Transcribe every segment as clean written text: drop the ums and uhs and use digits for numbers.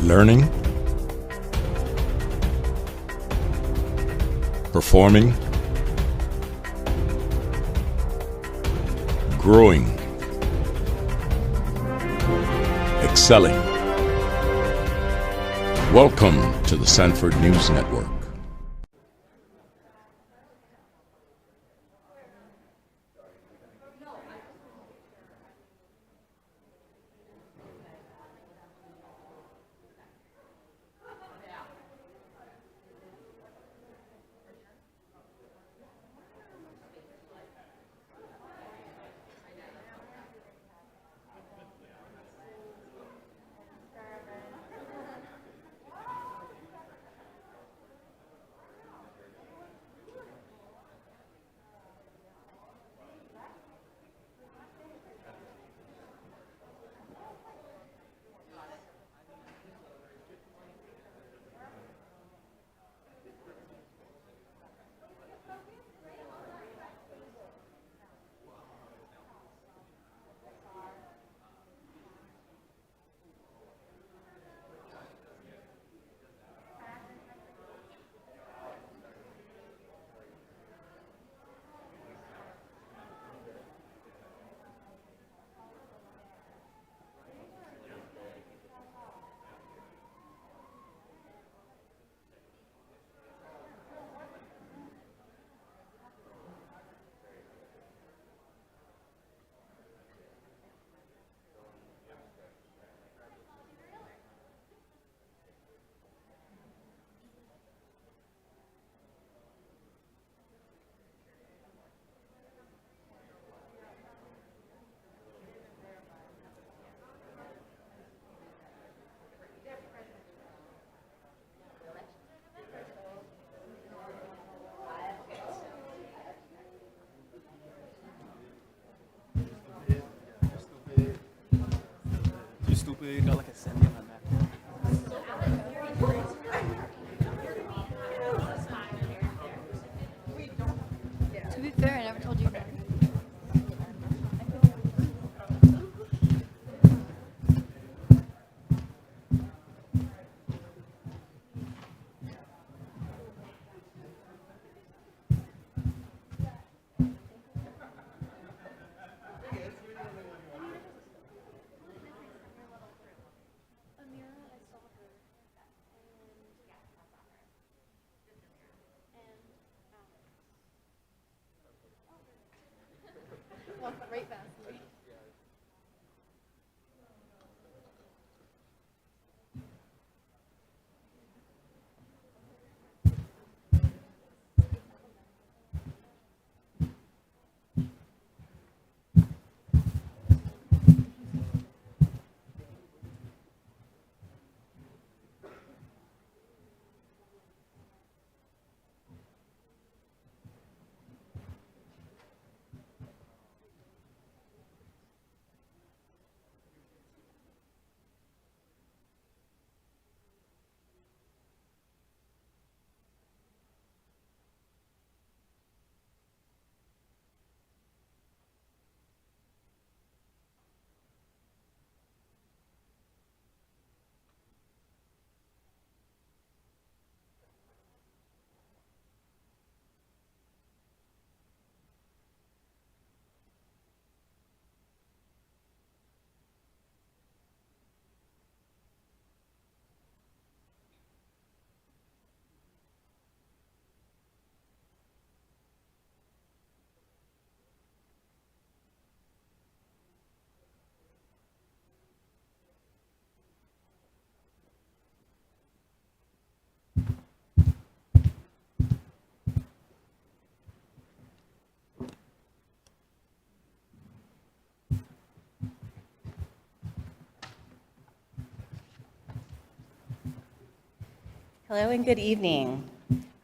learning, performing, growing, excelling. Welcome to the Sanford News Network. Stupid, got like a sending on that. To be fair, I never told you. Right back. Hello and good evening.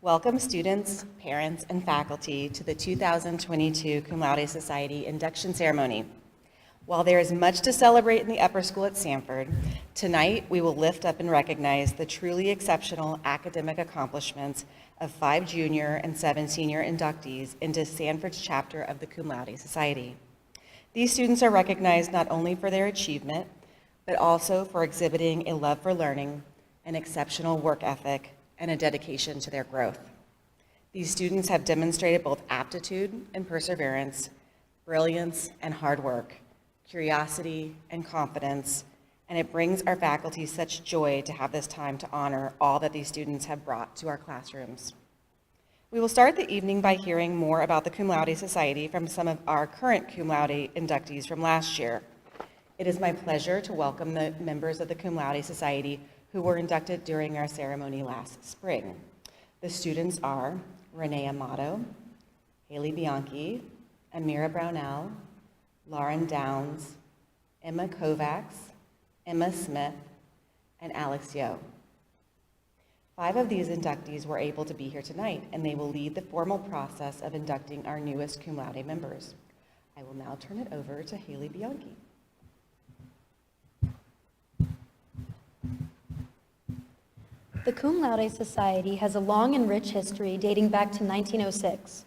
Welcome students, parents, and faculty to the 2022 Cum Laude Society induction ceremony. While there is much to celebrate in the upper school at Sanford, tonight we will lift up and recognize the truly exceptional academic accomplishments of 5 junior and 7 senior inductees into Sanford's chapter of the Cum Laude Society. These students are recognized not only for their achievement, but also for exhibiting a love for learning, an exceptional work ethic, and a dedication to their growth. These students have demonstrated both aptitude and perseverance, brilliance and hard work, curiosity and confidence, and it brings our faculty such joy to have this time to honor all that these students have brought to our classrooms. We will start the evening by hearing more about the Cum Laude Society from some of our current Cum Laude inductees from last year. It is my pleasure to welcome the members of the Cum Laude Society who were inducted during our ceremony last spring. The students are Renee Amato, Haley Bianchi, Amira Brownell, Lauren Downs, Emma Kovacs, Emma Smith, and Alex Yo. 5 of these inductees were able to be here tonight, and they will lead the formal process of inducting our newest Cum Laude members. I will now turn it over to Haley Bianchi. The Cum Laude Society has a long and rich history dating back to 1906.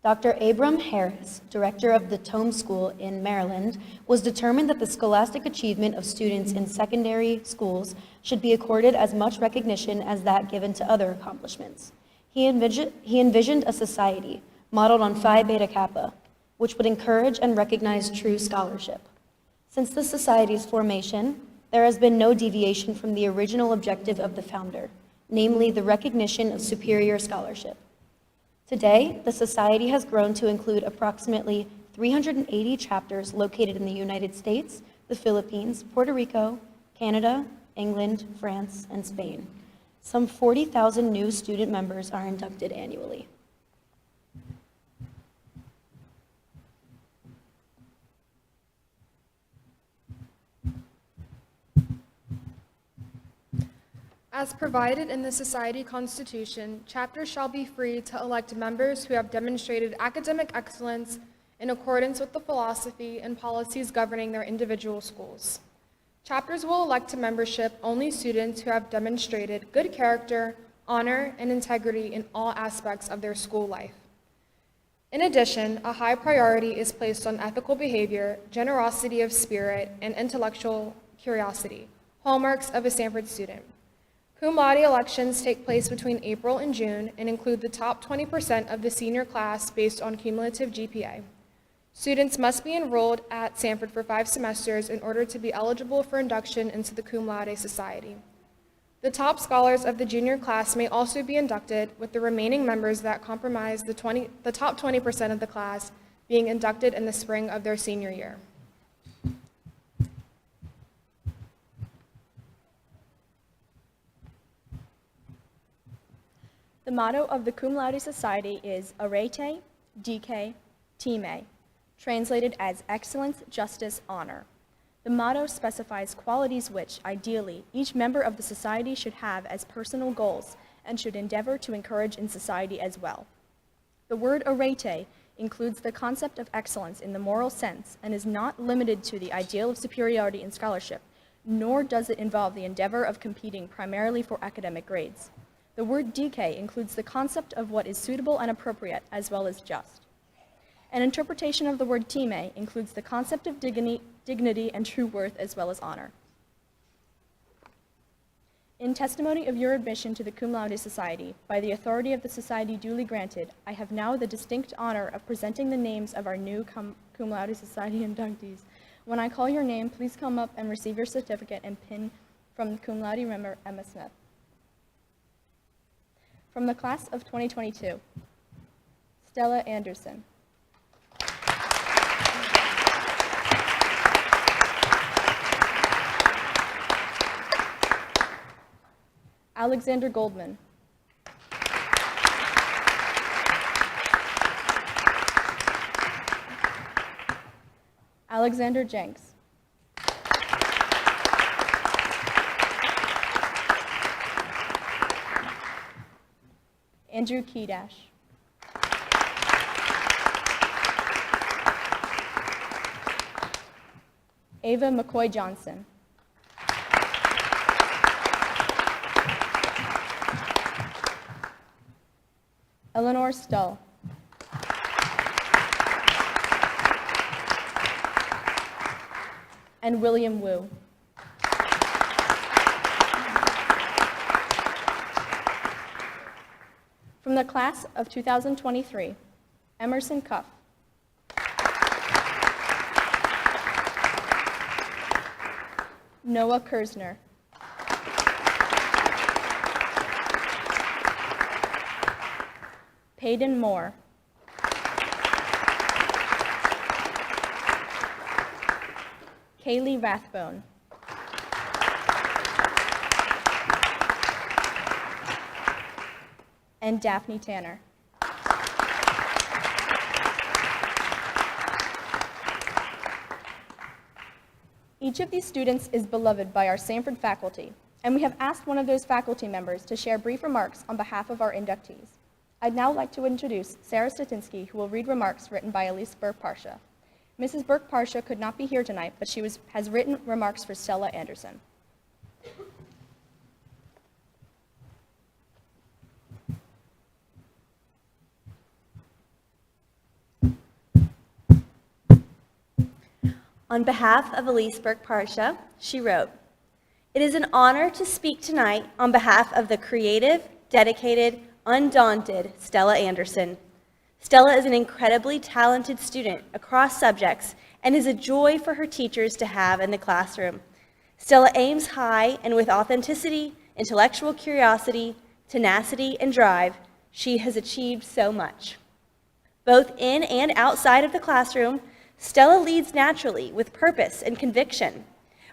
Dr. Abram Harris, director of the Tome School in Maryland, was determined that the scholastic achievement of students in secondary schools should be accorded as much recognition as that given to other accomplishments. He envisioned a society modeled on Phi Beta Kappa, which would encourage and recognize true scholarship. Since the society's formation, there has been no deviation from the original objective of the founder, namely the recognition of superior scholarship. Today, the Society has grown to include approximately 380 chapters located in the United States, the Philippines, Puerto Rico, Canada, England, France, and Spain. Some 40,000 new student members are inducted annually. As provided in the Society Constitution, chapters shall be free to elect members who have demonstrated academic excellence in accordance with the philosophy and policies governing their individual schools. Chapters will elect to membership only students who have demonstrated good character, honor, and integrity in all aspects of their school life. In addition, a high priority is placed on ethical behavior, generosity of spirit, and intellectual curiosity, hallmarks of a Sanford student. Cum Laude elections take place between April and June and include the top 20% of the senior class based on cumulative GPA. Students must be enrolled at Sanford for 5 semesters in order to be eligible for induction into the Cum Laude Society. The top scholars of the junior class may also be inducted, with the remaining members that comprise the top 20% of the class being inducted in the spring of their senior year. The motto of the Cum Laude Society is Arete, Dike, Time, translated as excellence, justice, honor. The motto specifies qualities which, ideally, each member of the society should have as personal goals and should endeavor to encourage in society as well. The word arete includes the concept of excellence in the moral sense and is not limited to the ideal of superiority in scholarship, nor does it involve the endeavor of competing primarily for academic grades. The word dike includes the concept of what is suitable and appropriate, as well as just. An interpretation of the word time includes the concept of dignity and true worth, as well as honor. In testimony of your admission to the Cum Laude Society, by the authority of the Society duly granted, I have now the distinct honor of presenting the names of our new Cum Laude Society inductees. When I call your name, please come up and receive your certificate and pin from Cum Laude member Emma Smith. From the class of 2022, Stella Anderson. Alexander Goldman. Alexander Jenks. Andrew Kedash. Ava McCoy Johnson. Eleanor Stull. And William Wu. From the class of 2023, Emerson Cuff. Noah Kirzner. Peyton Moore. Kaylee Rathbone. And Daphne Tanner. Each of these students is beloved by our Sanford faculty, and we have asked one of those faculty members to share brief remarks on behalf of our inductees. I'd now like to introduce Sarah Statinsky, who will read remarks written by Elise Burke-Parsha. Mrs. Burke-Parsha could not be here tonight, but she has written remarks for Stella Anderson. On behalf of Elise Burke-Parsha, she wrote, "It is an honor to speak tonight on behalf of the creative, dedicated, undaunted Stella Anderson. Stella is an incredibly talented student across subjects and is a joy for her teachers to have in the classroom. Stella aims high, and with authenticity, intellectual curiosity, tenacity, and drive, she has achieved so much. Both in and outside of the classroom, Stella leads naturally with purpose and conviction.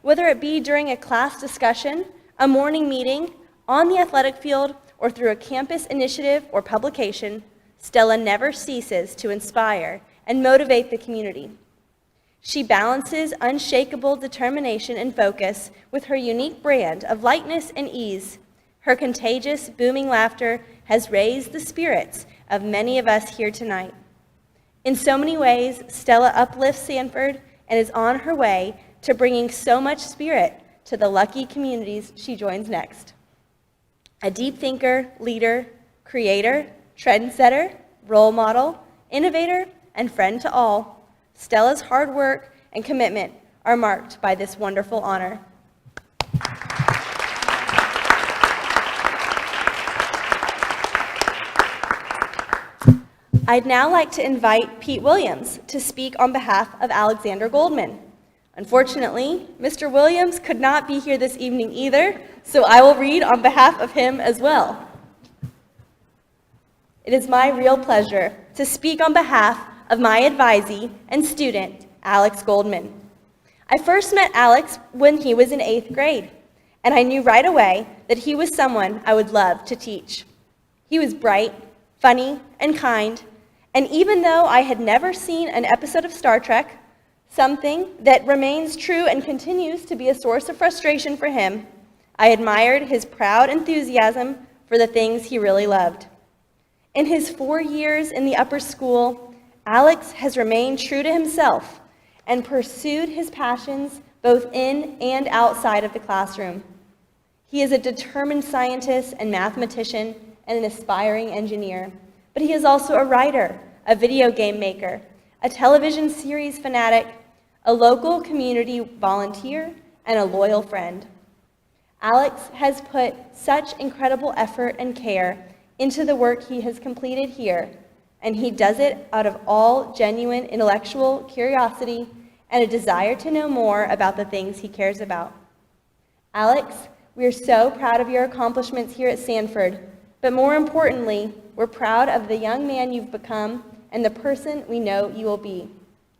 Whether it be during a class discussion, a morning meeting, on the athletic field, or through a campus initiative or publication, Stella never ceases to inspire and motivate the community. She balances unshakable determination and focus with her unique brand of lightness and ease. Her contagious, booming laughter has raised the spirits of many of us here tonight. In so many ways, Stella uplifts Sanford and is on her way to bringing so much spirit to the lucky communities she joins next. A deep thinker, leader, creator, trendsetter, role model, innovator, and friend to all, Stella's hard work and commitment are marked by this wonderful honor. I'd now like to invite Pete Williams to speak on behalf of Alexander Goldman. Unfortunately, Mr. Williams could not be here this evening either, so I will read on behalf of him as well. It is my real pleasure to speak on behalf of my advisee and student, Alex Goldman. I first met Alex when he was in 8th grade, and I knew right away that he was someone I would love to teach. He was bright, funny, and kind, and even though I had never seen an episode of Star Trek, something that remains true and continues to be a source of frustration for him, I admired his proud enthusiasm for the things he really loved. In his 4 years in the upper school, Alex has remained true to himself and pursued his passions both in and outside of the classroom. He is a determined scientist and mathematician and an aspiring engineer, but he is also a writer, a video game maker, a television series fanatic, a local community volunteer, and a loyal friend. Alex has put such incredible effort and care into the work he has completed here, and he does it out of all genuine intellectual curiosity and a desire to know more about the things he cares about. Alex, we are so proud of your accomplishments here at Sanford, but more importantly, we're proud of the young man you've become and the person we know you will be.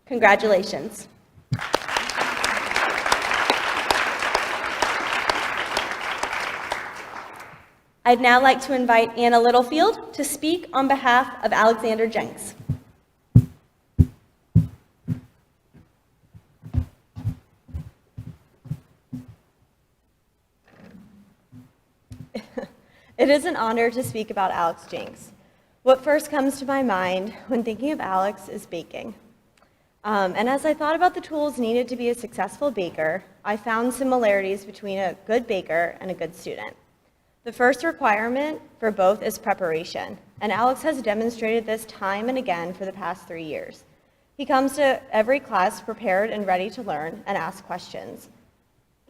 Congratulations. I'd now like to invite Anna Littlefield to speak on behalf of Alexander Jenks. It is an honor to speak about Alex Jenks. What first comes to my mind when thinking of Alex is baking. And as I thought about the tools needed to be a successful baker, I found similarities between a good baker and a good student. The first requirement for both is preparation, and Alex has demonstrated this time and again for the past 3 years. He comes to every class prepared and ready to learn and ask questions.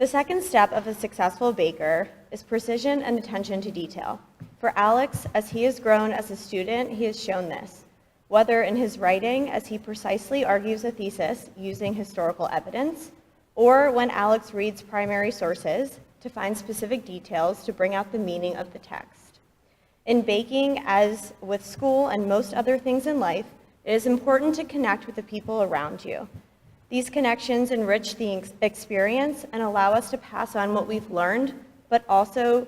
The second step of a successful baker is precision and attention to detail. For Alex, as he has grown as a student, he has shown this, whether in his writing as he precisely argues a thesis using historical evidence, or when Alex reads primary sources to find specific details to bring out the meaning of the text. In baking, as with school and most other things in life, it is important to connect with the people around you. These connections enrich the experience and allow us to pass on what we've learned, but also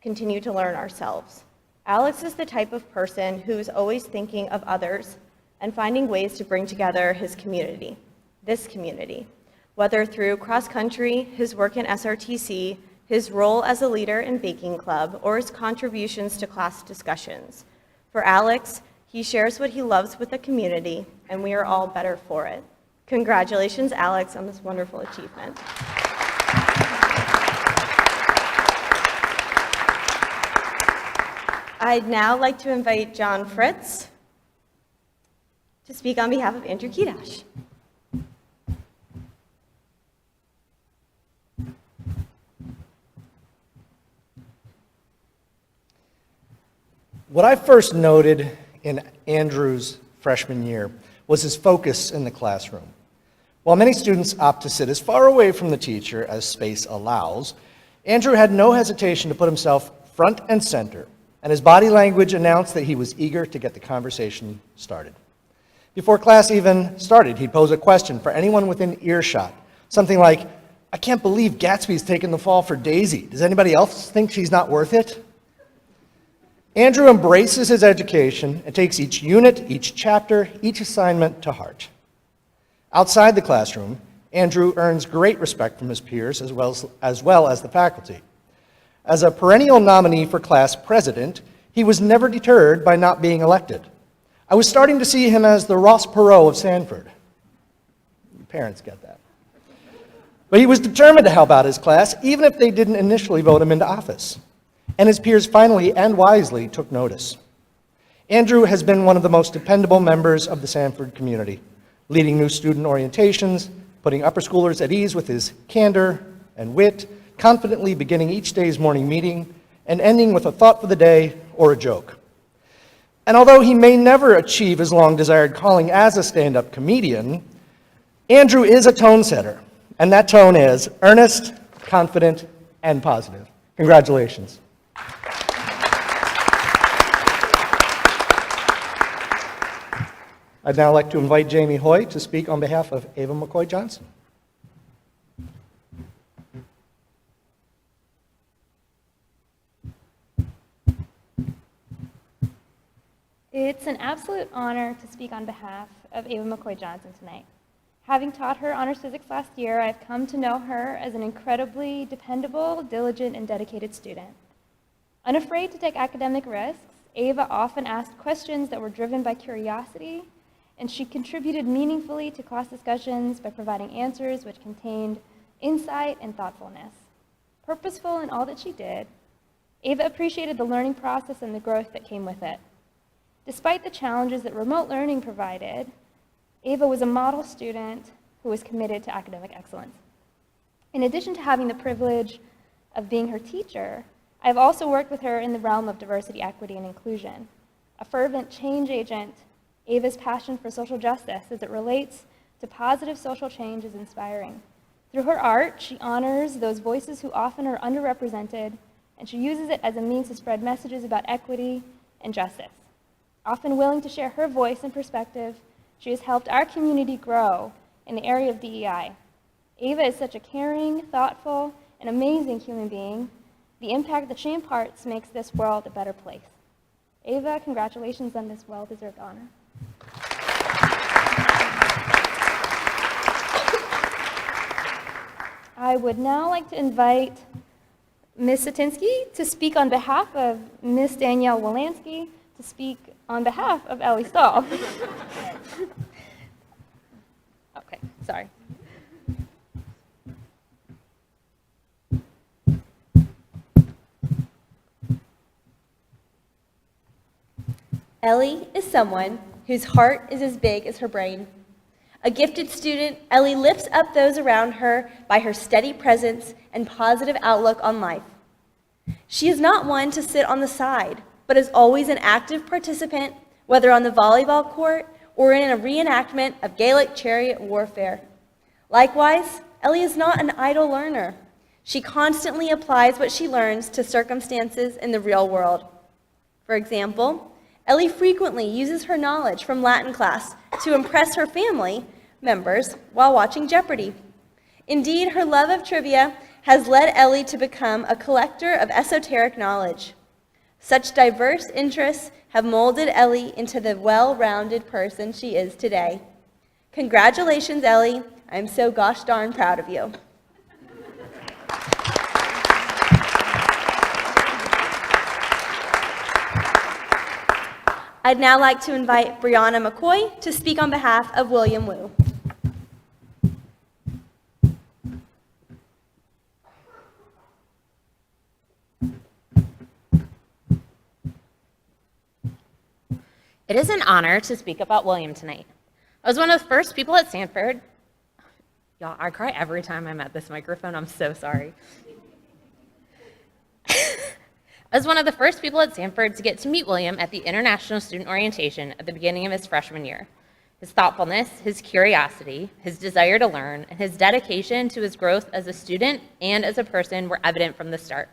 continue to learn ourselves. Alex is the type of person who is always thinking of others and finding ways to bring together his community, this community, whether through cross-country, his work in SRTC, his role as a leader in Baking Club, or his contributions to class discussions. For Alex, he shares what he loves with the community, and we are all better for it. Congratulations, Alex, on this wonderful achievement. I'd now like to invite John Fritz to speak on behalf of Andrew Kedash. What I first noted in Andrew's freshman year was his focus in the classroom. While many students opt to sit as far away from the teacher as space allows, Andrew had no hesitation to put himself front and center, and his body language announced that he was eager to get the conversation started. Before class even started, he'd pose a question for anyone within earshot, something like, "I can't believe Gatsby's taken the fall for Daisy. Does anybody else think she's not worth it?" Andrew embraces his education and takes each unit, each chapter, each assignment to heart. Outside the classroom, Andrew earns great respect from his peers as well as the faculty. As a perennial nominee for class president, he was never deterred by not being elected. I was starting to see him as the Ross Perot of Sanford. Your parents get that. But he was determined to help out his class, even if they didn't initially vote him into office. And his peers finally and wisely took notice. Andrew has been one of the most dependable members of the Sanford community, leading new student orientations, putting upper schoolers at ease with his candor and wit, confidently beginning each day's morning meeting, and ending with a thought for the day or a joke. And although he may never achieve his long-desired calling as a stand-up comedian, Andrew is a tone setter, and that tone is earnest, confident, and positive. Congratulations. I'd now like to invite Jamie Hoy to speak on behalf of Ava McCoy Johnson. It's an absolute honor to speak on behalf of Ava McCoy Johnson tonight. Having taught her honors physics last year, I've come to know her as an incredibly dependable, diligent, and dedicated student. Unafraid to take academic risks, Ava often asked questions that were driven by curiosity, and she contributed meaningfully to class discussions by providing answers which contained insight and thoughtfulness. Purposeful in all that she did, Ava appreciated the learning process and the growth that came with it. Despite the challenges that remote learning provided, Ava was a model student who was committed to academic excellence. In addition to having the privilege of being her teacher, I've also worked with her in the realm of diversity, equity, and inclusion. A fervent change agent, Ava's passion for social justice as it relates to positive social change is inspiring. Through her art, she honors those voices who often are underrepresented, and she uses it as a means to spread messages about equity and justice. Often willing to share her voice and perspective, she has helped our community grow in the area of DEI. Ava is such a caring, thoughtful, and amazing human being. The impact that she imparts makes this world a better place. Ava, congratulations on this well-deserved honor. I would now like to invite Ms. Satinsky to speak on behalf of Ms. Danielle Wolanski to speak on behalf of Ellie Stahl. Okay, sorry. Ellie is someone whose heart is as big as her brain. A gifted student, Ellie lifts up those around her by her steady presence and positive outlook on life. She is not one to sit on the side, but is always an active participant, whether on the volleyball court or in a reenactment of Gaelic chariot warfare. Likewise, Ellie is not an idle learner. She constantly applies what she learns to circumstances in the real world. For example, Ellie frequently uses her knowledge from Latin class to impress her family members while watching Jeopardy! Indeed, her love of trivia has led Ellie to become a collector of esoteric knowledge. Such diverse interests have molded Ellie into the well-rounded person she is today. Congratulations, Ellie. I'm so gosh darn proud of you. I'd now like to invite Brianna Mccoy to speak on behalf of William Wu. It is an honor to speak about William tonight. I was one of the first people at Sanford. Y'all, I cry every time I'm at this microphone. I'm so sorry. I was one of the first people at Sanford to get to meet William at the International Student Orientation at the beginning of his freshman year. His thoughtfulness, his curiosity, his desire to learn, and his dedication to his growth as a student and as a person were evident from the start.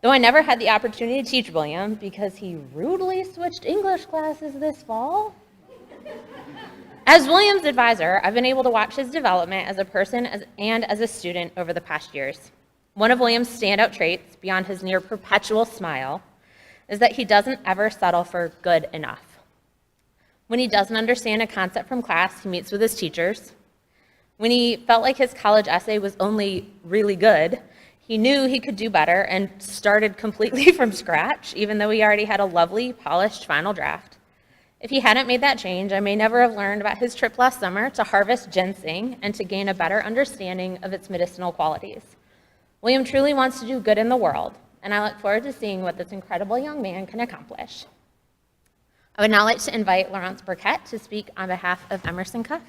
Though I never had the opportunity to teach William because he rudely switched English classes this fall, as William's advisor, I've been able to watch his development as a person and as a student over the past years. One of William's standout traits, beyond his near perpetual smile, is that he doesn't ever settle for good enough. When he doesn't understand a concept from class, he meets with his teachers. When he felt like his college essay was only really good, he knew he could do better and started completely from scratch, even though he already had a lovely, polished final draft. If he hadn't made that change, I may never have learned about his trip last summer to harvest ginseng and to gain a better understanding of its medicinal qualities. William truly wants to do good in the world, and I look forward to seeing what this incredible young man can accomplish. I would now like to invite Laurence Burkett to speak on behalf of Emerson Cuff.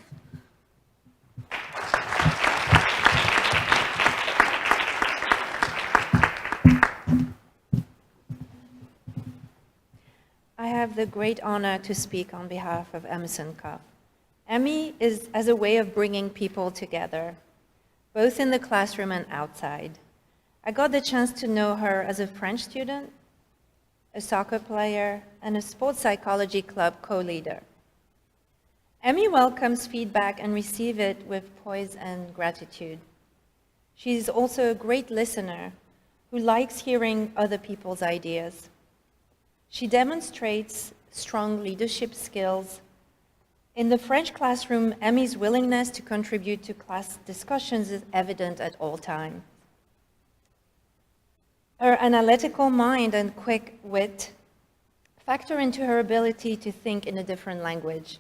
I have the great honor to speak on behalf of Emerson Cuff. Emmy is as a way of bringing people together, both in the classroom and outside. I got the chance to know her as a French student, a soccer player, and a sports psychology club co-leader. Emmy welcomes feedback and receives it with poise and gratitude. She's also a great listener who likes hearing other people's ideas. She demonstrates strong leadership skills. In the French classroom, Emmy's willingness to contribute to class discussions is evident at all times. Her analytical mind and quick wit factor into her ability to think in a different language.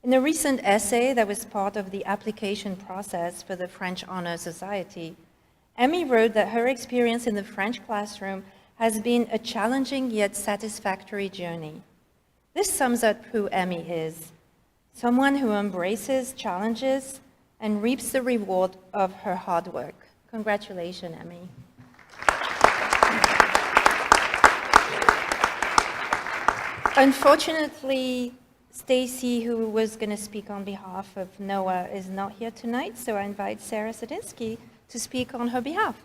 In a recent essay that was part of the application process for the French Honor Society, Emmy wrote that her experience in the French classroom has been a challenging yet satisfactory journey. This sums up who Emmy is, someone who embraces challenges and reaps the reward of her hard work. Congratulations, Emmy. Unfortunately, Stacy, who was going to speak on behalf of Noah, is not here tonight, so I invite Sarah Sadinsky to speak on her behalf.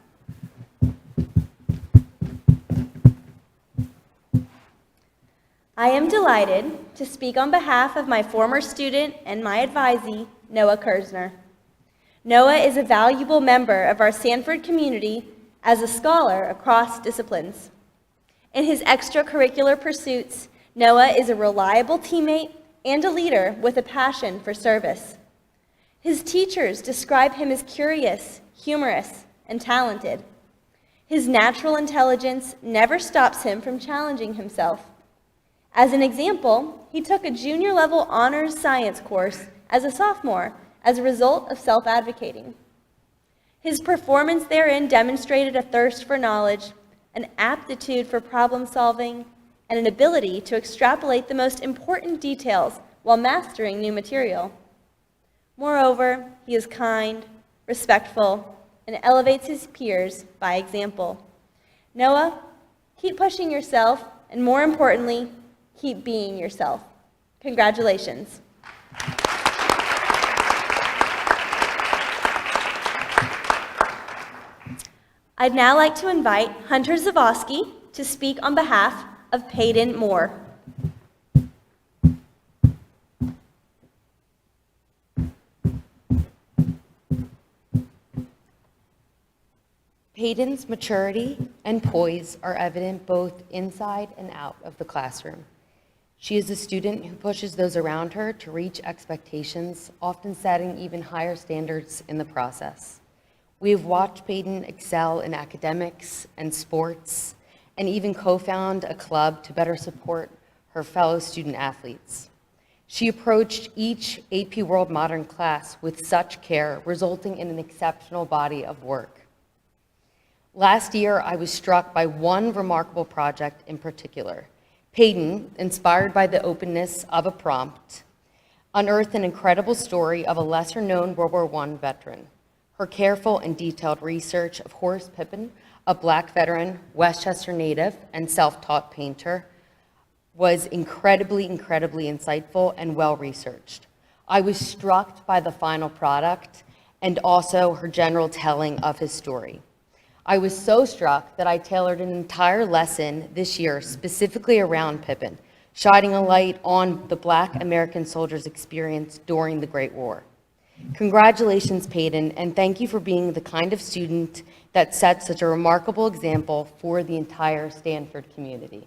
I am delighted to speak on behalf of my former student and my advisee, Noah Kirzner. Noah is a valuable member of our Sanford community as a scholar across disciplines. In his extracurricular pursuits, Noah is a reliable teammate and a leader with a passion for service. His teachers describe him as curious, humorous, and talented. His natural intelligence never stops him from challenging himself. As an example, he took a junior-level honors science course as a sophomore as a result of self-advocating. His performance therein demonstrated a thirst for knowledge, an aptitude for problem-solving, and an ability to extrapolate the most important details while mastering new material. Moreover, he is kind, respectful, and elevates his peers by example. Noah, keep pushing yourself, and more importantly, keep being yourself. Congratulations. I'd now like to invite Hunter Zavosky to speak on behalf of Peyton Moore. Peyton's maturity and poise are evident both inside and out of the classroom. She is a student who pushes those around her to reach expectations, often setting even higher standards in the process. We have watched Peyton excel in academics and sports, and even co-found a club to better support her fellow student athletes. She approached each AP World Modern class with such care, resulting in an exceptional body of work. Last year, I was struck by one remarkable project in particular. Peyton, inspired by the openness of a prompt, unearthed an incredible story of a lesser-known World War I veteran. Her careful and detailed research of Horace Pippin, a Black veteran, Westchester native, and self-taught painter, was incredibly insightful and well-researched. I was struck by the final product and also her general telling of his story. I was so struck that I tailored an entire lesson this year specifically around Pippin, shining a light on the Black American soldiers' experience during the Great War. Congratulations, Peyton, and thank you for being the kind of student that sets such a remarkable example for the entire Stanford community.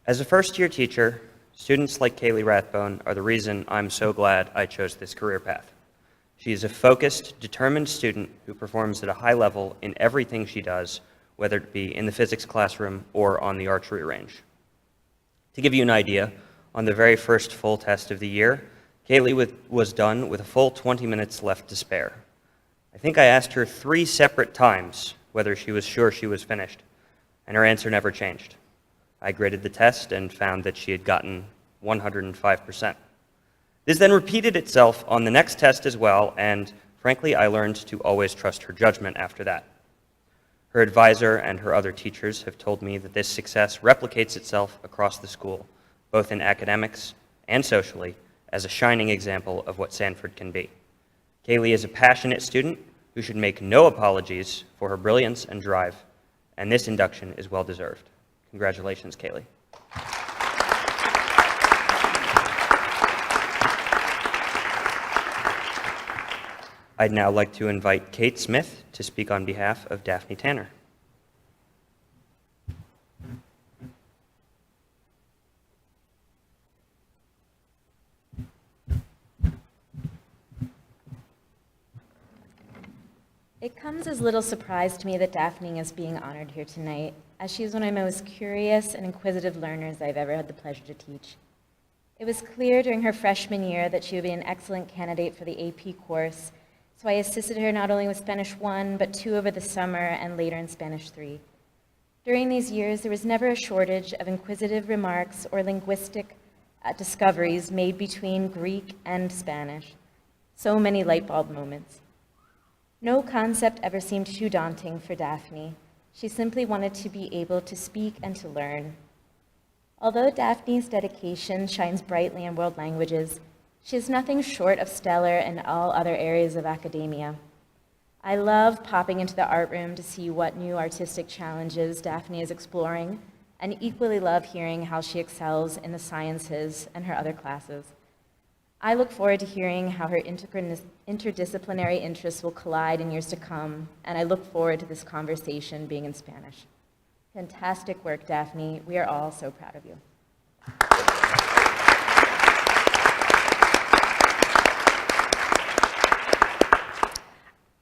As a first-year teacher, students like Kaylee Rathbone are the reason I'm so glad I chose this career path. She is a focused, determined student who performs at a high level in everything she does, whether it be in the physics classroom or on the archery range. To give you an idea, on the very first full test of the year, Kaylee was done with a full 20 minutes left to spare. I think I asked her 3 separate times whether she was sure she was finished, and her answer never changed. I graded the test and found that she had gotten 105%. This then repeated itself on the next test as well, and frankly, I learned to always trust her judgment after that. Her advisor and her other teachers have told me that this success replicates itself across the school, both in academics and socially, as a shining example of what Sanford can be. Kaylee is a passionate student who should make no apologies for her brilliance and drive, and this induction is well-deserved. Congratulations, Kaylee. I'd now like to invite Kate Smith to speak on behalf of Daphne Tanner. It comes as little surprise to me that Daphne is being honored here tonight, as she is one of my most curious and inquisitive learners I've ever had the pleasure to teach. It was clear during her freshman year that she would be an excellent candidate for the AP course, so I assisted her not only with Spanish 1, but 2 over the summer and later in Spanish 3. During these years, there was never a shortage of inquisitive remarks or linguistic discoveries made between Greek and Spanish. So many light bulb moments. No concept ever seemed too daunting for Daphne. She simply wanted to be able to speak and to learn. Although Daphne's dedication shines brightly in world languages, she is nothing short of stellar in all other areas of academia. I love popping into the art room to see what new artistic challenges Daphne is exploring, and equally love hearing how she excels in the sciences and her other classes. I look forward to hearing how her interdisciplinary interests will collide in years to come, and I look forward to this conversation being in Spanish. Fantastic work, Daphne. We are all so proud of you.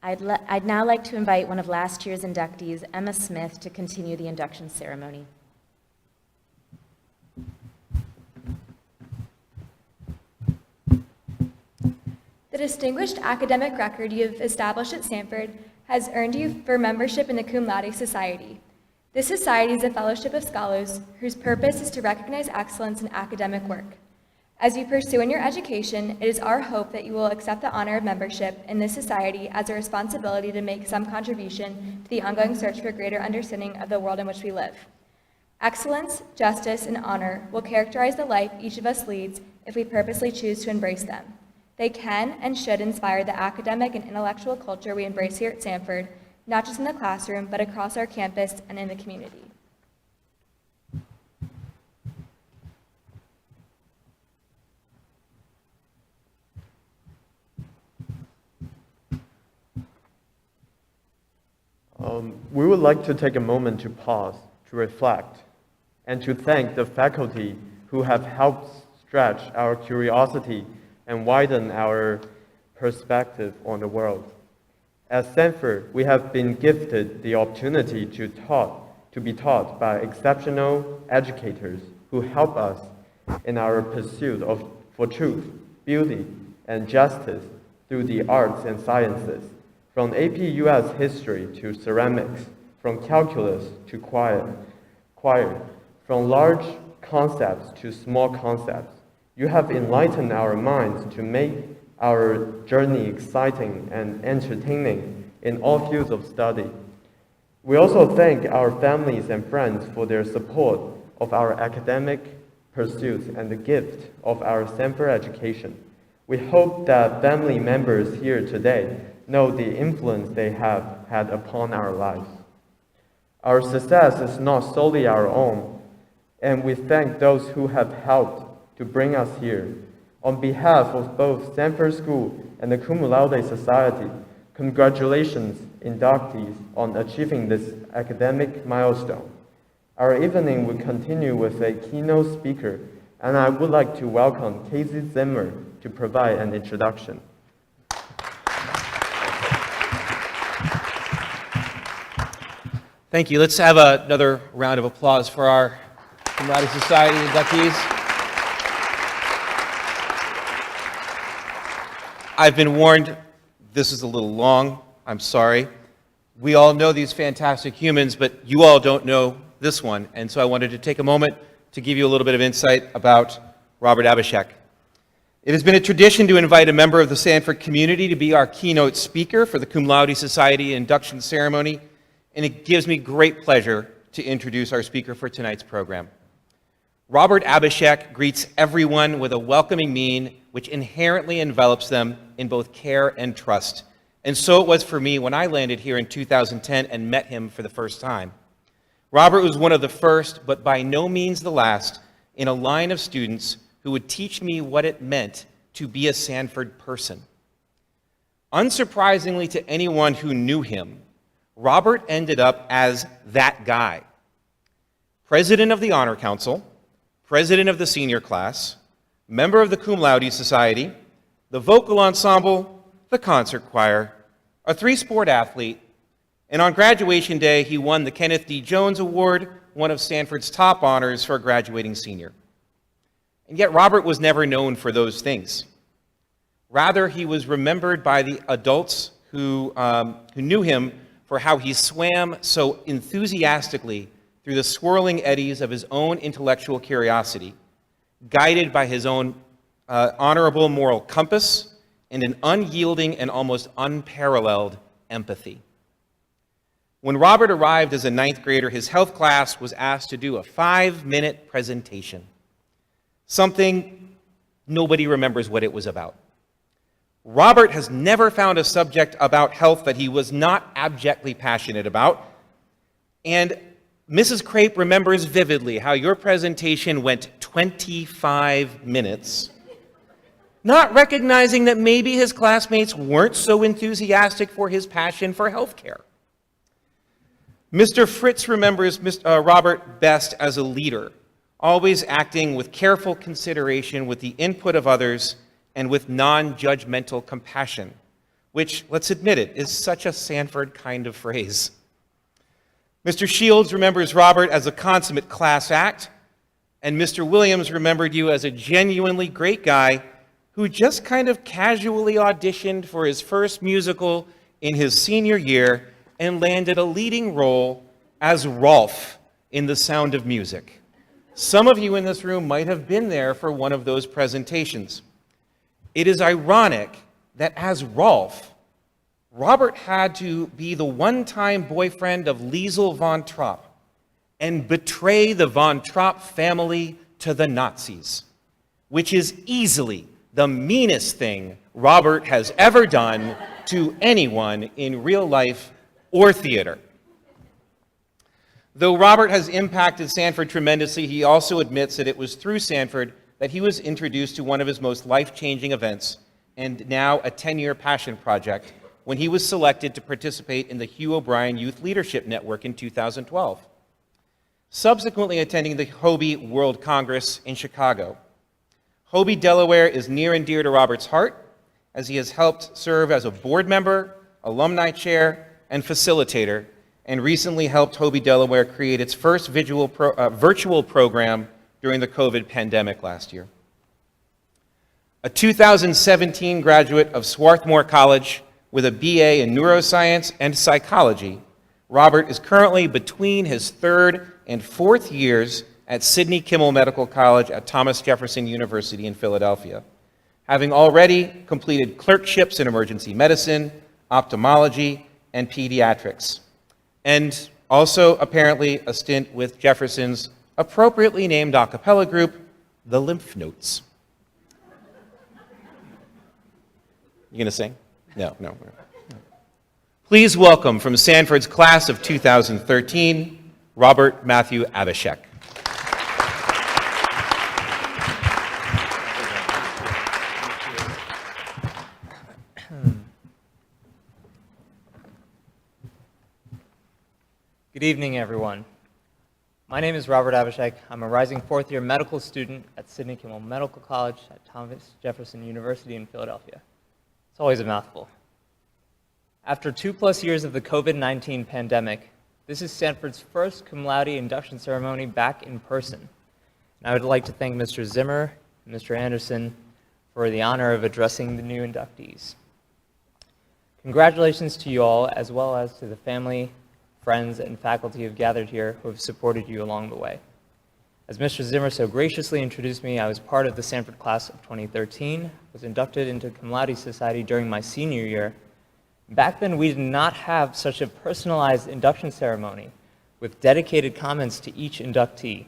I'd now like to invite one of last year's inductees, Emma Smith, to continue the induction ceremony. The distinguished academic record you have established at Sanford has earned you for membership in the Cum Laude Society. This society is a fellowship of scholars whose purpose is to recognize excellence in academic work. As you pursue in your education, it is our hope that you will accept the honor of membership in this society as a responsibility to make some contribution to the ongoing search for greater understanding of the world in which we live. Excellence, justice, and honor will characterize the life each of us leads if we purposely choose to embrace them. They can and should inspire the academic and intellectual culture we embrace here at Sanford, not just in the classroom, but across our campus and in the community. We would like to take a moment to pause, to reflect, and to thank the faculty who have helped stretch our curiosity and widen our perspective on the world. At Sanford, we have been gifted the opportunity to be taught by exceptional educators who help us in our pursuit for truth, beauty, and justice through the arts and sciences. From AP US history to ceramics, from calculus to choir, from large concepts to small concepts. You have enlightened our minds to make our journey exciting and entertaining in all fields of study. We also thank our families and friends for their support of our academic pursuits and the gift of our Sanford education. We hope that family members here today know the influence they have had upon our lives. Our success is not solely our own, and we thank those who have helped to bring us here. On behalf of both Sanford School and the Cum Laude Society, congratulations, inductees, on achieving this academic milestone. Our evening will continue with a keynote speaker, and I would like to welcome Casey Zimmer to provide an introduction. Thank you. Let's have another round of applause for our Cum Laude Society inductees. I've been warned this is a little long. I'm sorry. We all know these fantastic humans, but you all don't know this one. And so I wanted to take a moment to give you a little bit of insight about Robert Abhishek. It has been a tradition to invite a member of the Sanford community to be our keynote speaker for the Cum Laude Society induction ceremony. And it gives me great pleasure to introduce our speaker for tonight's program. Robert Abhishek greets everyone with a welcoming mien which inherently envelops them in both care and trust. And so it was for me when I landed here in 2010 and met him for the first time. Robert was one of the first, but by no means the last, in a line of students who would teach me what it meant to be a Sanford person. Unsurprisingly to anyone who knew him, Robert ended up as that guy. President of the Honor Council, president of the senior class, member of the Cum Laude Society, the vocal ensemble, the concert choir, a three-sport athlete, and on graduation day, he won the Kenneth D. Jones Award, one of Sanford's top honors for a graduating senior. And yet Robert was never known for those things. Rather, he was remembered by the adults who knew him for how he swam so enthusiastically through the swirling eddies of his own intellectual curiosity, guided by his own honorable moral compass and an unyielding and almost unparalleled empathy. When Robert arrived as a ninth grader, his health class was asked to do a 5-minute presentation, something nobody remembers what it was about. Robert has never found a subject about health that he was not abjectly passionate about. And Mrs. Crape remembers vividly how your presentation went 25 minutes, not recognizing that maybe his classmates weren't so enthusiastic for his passion for healthcare. Mr. Fritz remembers Robert best as a leader, always acting with careful consideration with the input of others and with non-judgmental compassion, which, let's admit it, is such a Sanford kind of phrase. Mr. Shields remembers Robert as a consummate class act, and Mr. Williams remembered you as a genuinely great guy who just kind of casually auditioned for his first musical in his senior year and landed a leading role as Rolf in The Sound of Music. Some of you in this room might have been there for one of those presentations. It is ironic that as Rolf, Robert had to be the one-time boyfriend of Liesel von Trapp and betray the von Trapp family to the Nazis, which is easily the meanest thing Robert has ever done to anyone in real life or theater. Though Robert has impacted Sanford tremendously, he also admits that it was through Sanford that he was introduced to one of his most life-changing events, and now a 10-year passion project, when he was selected to participate in the Hugh O'Brien Youth Leadership Network in 2012. Subsequently attending the Hobie World Congress in Chicago. Hobie, Delaware is near and dear to Robert's heart, as he has helped serve as a board member, alumni chair, and facilitator, and recently helped Hobie, Delaware create its first virtual program during the COVID pandemic last year. A 2017 graduate of Swarthmore College with a BA in neuroscience and psychology, Robert is currently between his third and fourth years at Sidney Kimmel Medical College at Thomas Jefferson University in Philadelphia, having already completed clerkships in emergency medicine, ophthalmology, and pediatrics, and also apparently a stint with Jefferson's appropriately named a cappella group, the Lymph Notes. You gonna sing? No. Please welcome from Sanford's class of 2013, Robert Matthew Abhishek. Good evening, everyone. My name is Robert Abhishek. I'm a rising fourth-year medical student at Sidney Kimmel Medical College at Thomas Jefferson University in Philadelphia. It's always a mouthful. After 2+ years of the COVID-19 pandemic, this is Sanford's first cum laude induction ceremony back in person. And I would like to thank Mr. Zimmer and Mr. Anderson for the honor of addressing the new inductees. Congratulations to you all, as well as to the family, friends, and faculty who have gathered here who have supported you along the way. As Mr. Zimmer so graciously introduced me, I was part of the Sanford class of 2013, was inducted into Cum Laude Society during my senior year. Back then, we did not have such a personalized induction ceremony with dedicated comments to each inductee.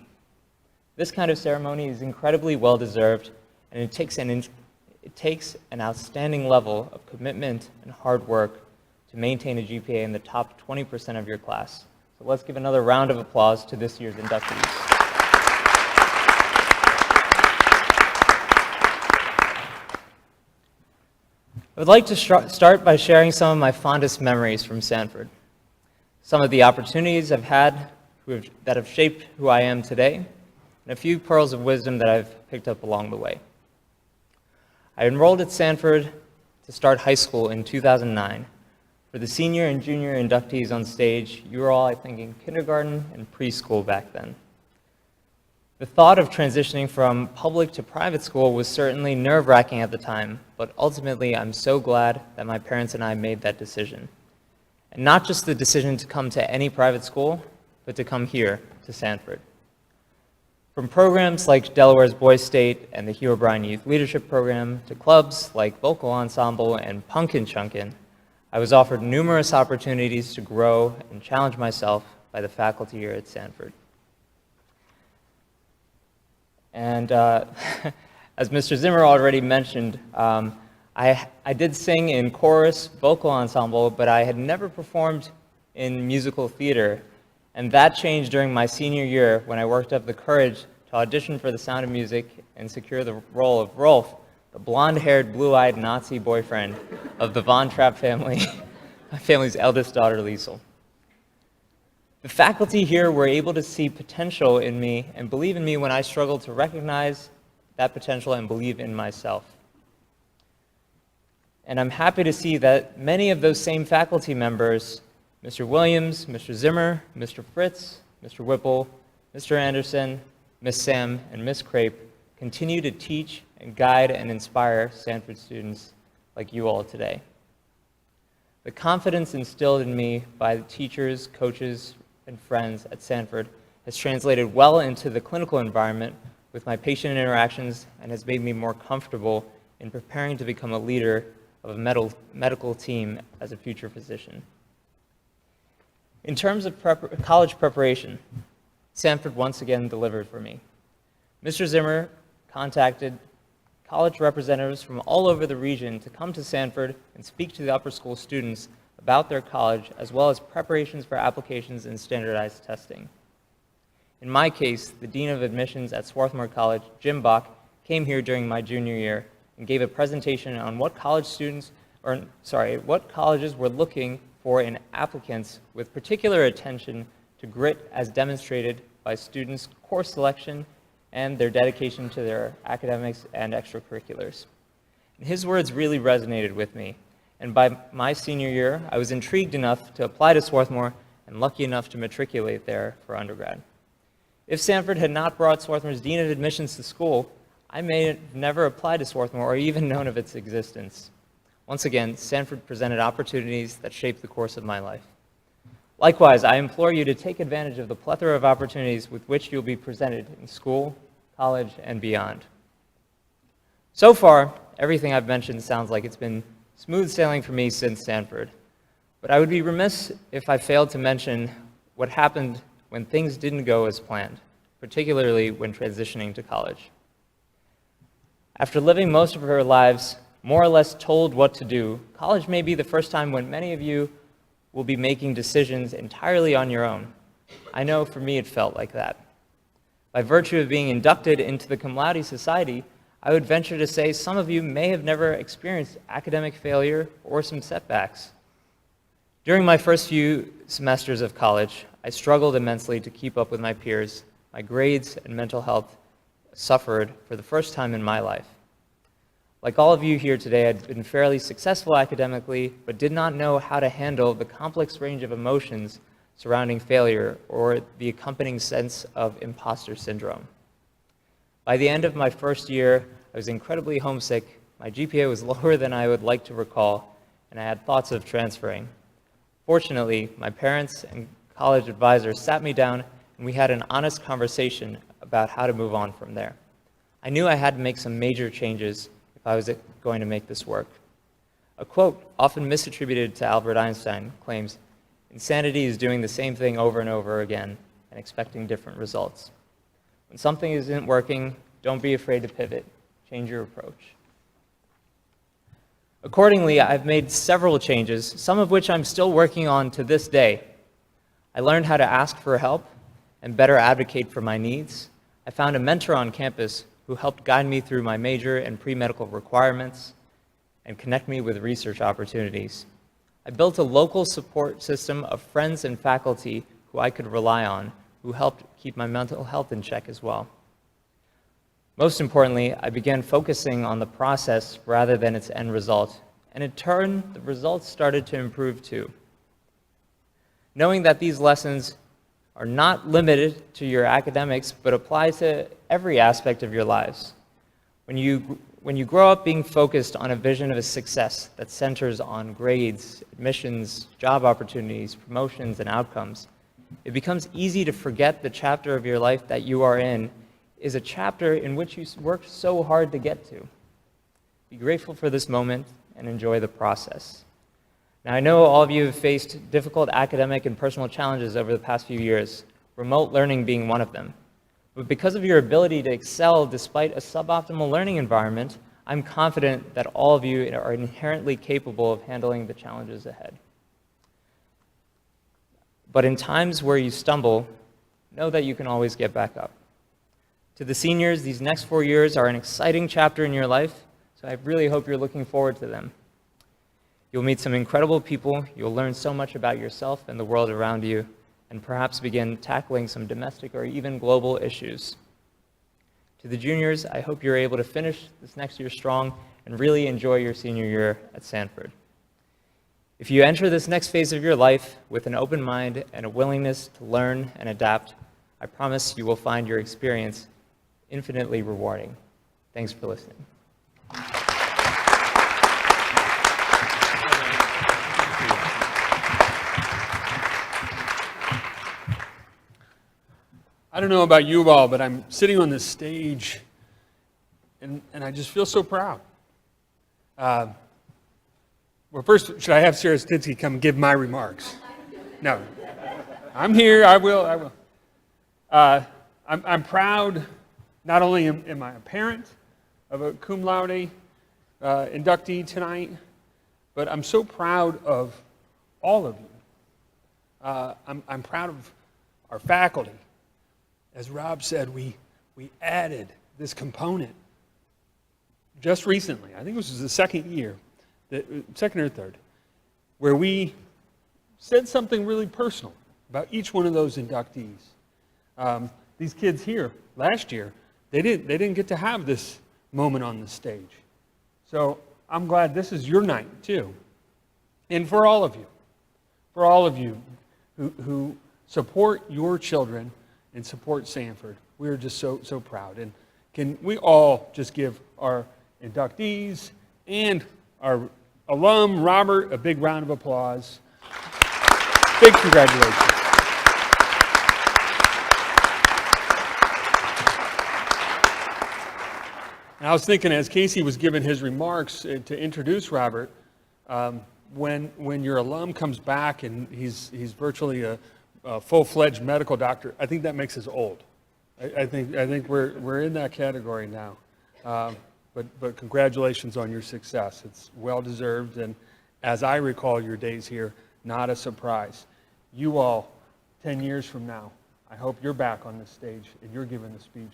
This kind of ceremony is incredibly well-deserved, and it takes an outstanding level of commitment and hard work to maintain a GPA in the top 20% of your class. So let's give another round of applause to this year's inductees. I would like to start by sharing some of my fondest memories from Sanford. Some of the opportunities I've had that have shaped who I am today, and a few pearls of wisdom that I've picked up along the way. I enrolled at Sanford to start high school in 2009. For the senior and junior inductees on stage, you were all, I think, in kindergarten and preschool back then. The thought of transitioning from public to private school was certainly nerve-wracking at the time, but ultimately I'm so glad that my parents and I made that decision. And not just the decision to come to any private school, but to come here to Sanford. From programs like Delaware's Boys State and the Hugh O'Brien Youth Leadership Program to clubs like Vocal Ensemble and Punkin' Chunkin', I was offered numerous opportunities to grow and challenge myself by the faculty here at Sanford. And as Mr. Zimmer already mentioned, I did sing in chorus, vocal ensemble, but I had never performed in musical theater. And that changed during my senior year when I worked up the courage to audition for The Sound of Music and secure the role of Rolf, the blonde-haired, blue-eyed Nazi boyfriend of the Von Trapp family, my family's eldest daughter, Liesel. The faculty here were able to see potential in me and believe in me when I struggled to recognize that potential and believe in myself. And I'm happy to see that many of those same faculty members, Mr. Williams, Mr. Zimmer, Mr. Fritz, Mr. Whipple, Mr. Anderson, Miss Sam, and Miss Crape, continue to teach and guide and inspire Sanford students like you all today. The confidence instilled in me by the teachers, coaches, and friends at Sanford has translated well into the clinical environment with my patient interactions and has made me more comfortable in preparing to become a leader of a medical team as a future physician. In terms of college preparation, Sanford once again delivered for me. Mr. Zimmer contacted college representatives from all over the region to come to Sanford and speak to the upper school students about their college, as well as preparations for applications and standardized testing. In my case, the Dean of Admissions at Swarthmore College, Jim Bach, came here during my junior year and gave a presentation on what colleges were looking for in applicants, with particular attention to grit as demonstrated by students' course selection and their dedication to their academics and extracurriculars. And his words really resonated with me, and by my senior year, I was intrigued enough to apply to Swarthmore and lucky enough to matriculate there for undergrad. If Sanford had not brought Swarthmore's Dean of Admissions to school, I may have never applied to Swarthmore or even known of its existence. Once again, Sanford presented opportunities that shaped the course of my life. Likewise, I implore you to take advantage of the plethora of opportunities with which you'll be presented in school, college, and beyond. So far, everything I've mentioned sounds like it's been smooth sailing for me since Sanford, but I would be remiss if I failed to mention what happened when things didn't go as planned, particularly when transitioning to college. After living most of our lives more or less told what to do, college may be the first time when many of you will be making decisions entirely on your own. I know for me it felt like that. By virtue of being inducted into the Cum Laude Society, I would venture to say some of you may have never experienced academic failure or some setbacks. During my first few semesters of college, I struggled immensely to keep up with my peers. My grades and mental health suffered for the first time in my life. Like all of you here today, I'd been fairly successful academically, but did not know how to handle the complex range of emotions surrounding failure or the accompanying sense of imposter syndrome. By the end of my first year, I was incredibly homesick, my GPA was lower than I would like to recall, and I had thoughts of transferring. Fortunately, my parents and college advisors sat me down and we had an honest conversation about how to move on from there. I knew I had to make some major changes if I was going to make this work. A quote often misattributed to Albert Einstein claims, "Insanity is doing the same thing over and over again and expecting different results." When something isn't working, don't be afraid to pivot. Change your approach. Accordingly, I've made several changes, some of which I'm still working on to this day. I learned how to ask for help and better advocate for my needs. I found a mentor on campus who helped guide me through my major and pre-medical requirements and connect me with research opportunities. I built a local support system of friends and faculty who I could rely on, who helped keep my mental health in check as well. Most importantly, I began focusing on the process rather than its end result, and in turn, the results started to improve too. Knowing that these lessons are not limited to your academics, but apply to every aspect of your lives. When you grow up being focused on a vision of a success that centers on grades, admissions, job opportunities, promotions, and outcomes, it becomes easy to forget the chapter of your life that you are in is a chapter in which you worked so hard to get to. Be grateful for this moment and enjoy the process. Now, I know all of you have faced difficult academic and personal challenges over the past few years, remote learning being one of them. But because of your ability to excel despite a suboptimal learning environment, I'm confident that all of you are inherently capable of handling the challenges ahead. But in times where you stumble, know that you can always get back up. To the seniors, these next 4 years are an exciting chapter in your life, so I really hope you're looking forward to them. You'll meet some incredible people, you'll learn so much about yourself and the world around you, and perhaps begin tackling some domestic or even global issues. To the juniors, I hope you're able to finish this next year strong and really enjoy your senior year at Sanford. If you enter this next phase of your life with an open mind and a willingness to learn and adapt, I promise you will find your experience infinitely rewarding. Thanks for listening. I don't know about you all, but I'm sitting on this stage and I just feel so proud. Well, first, should I have Sarah Stinsky come and give my remarks? No. I'm here. I will. I'm proud. Not only am I a parent of a cum laude inductee tonight, but I'm so proud of all of you. I'm proud of our faculty. As Rob said, we added this component just recently. I think this was the second year, second or third, where we said something really personal about each one of those inductees. These kids here last year, they didn't get to have this moment on the stage. So I'm glad this is your night too. And for all of you who support your children and support Sanford, we are just so proud. And can we all just give our inductees and our alum, Robert, a big round of applause. Big congratulations. And I was thinking as Casey was giving his remarks to introduce Robert, when your alum comes back and he's virtually a full-fledged medical doctor, I think that makes us old. I think we're in that category now. But congratulations on your success. It's well-deserved, and as I recall your days here, not a surprise. You all, 10 years from now, I hope you're back on this stage and you're giving the speech,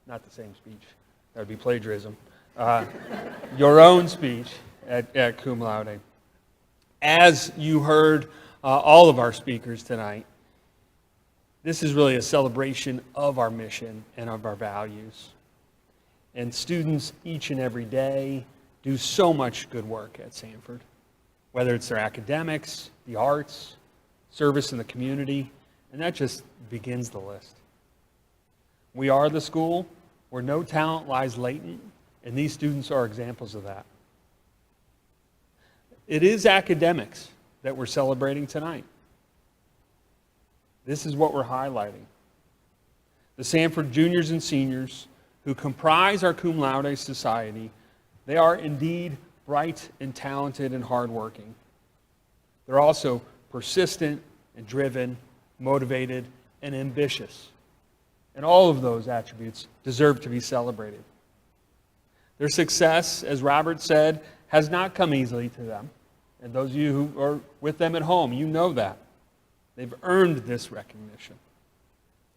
not the same speech, that would be plagiarism, your own speech at Cum Laude. As you heard all of our speakers tonight, this is really a celebration of our mission and of our values. And students each and every day do so much good work at Sanford, whether it's their academics, the arts, service in the community, and that just begins the list. We are the school where no talent lies latent, and these students are examples of that. It is academics that we're celebrating tonight. This is what we're highlighting. The Sanford juniors and seniors who comprise our Cum Laude Society, they are indeed bright and talented and hardworking. They're also persistent and driven, motivated and ambitious. And all of those attributes deserve to be celebrated. Their success, as Robert said, has not come easily to them. And those of you who are with them at home, you know that. They've earned this recognition.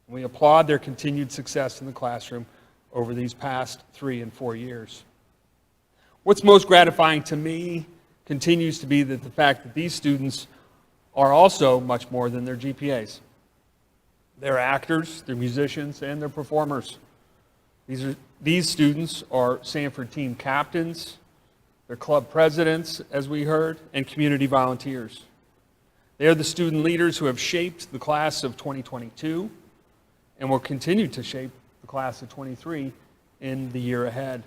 We applaud their continued success in the classroom over these past 3 and 4 years. What's most gratifying to me continues to be the fact that these students are also much more than their GPAs. They're actors, they're musicians, and they're performers. These students are Sanford team captains, they're club presidents, as we heard, and community volunteers. They are the student leaders who have shaped the class of 2022 and will continue to shape the class of 23 in the year ahead.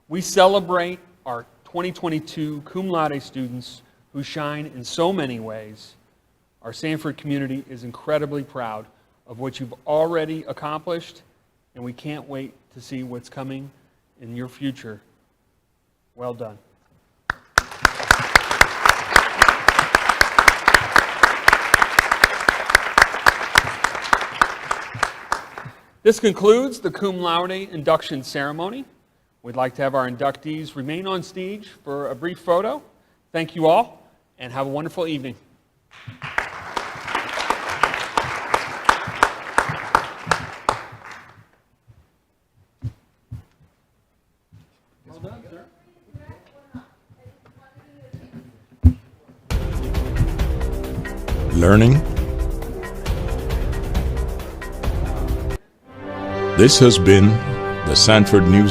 We celebrate our 2022 Cum Laude students who shine in so many ways. Our Sanford community is incredibly proud of what you've already accomplished, and we can't wait to see what's coming in your future. Well done. This concludes the Cum Laude induction ceremony. We'd like to have our inductees remain on stage for a brief photo. Thank you all, and have a wonderful evening. Well done, sir. Learning. This has been the Sanford News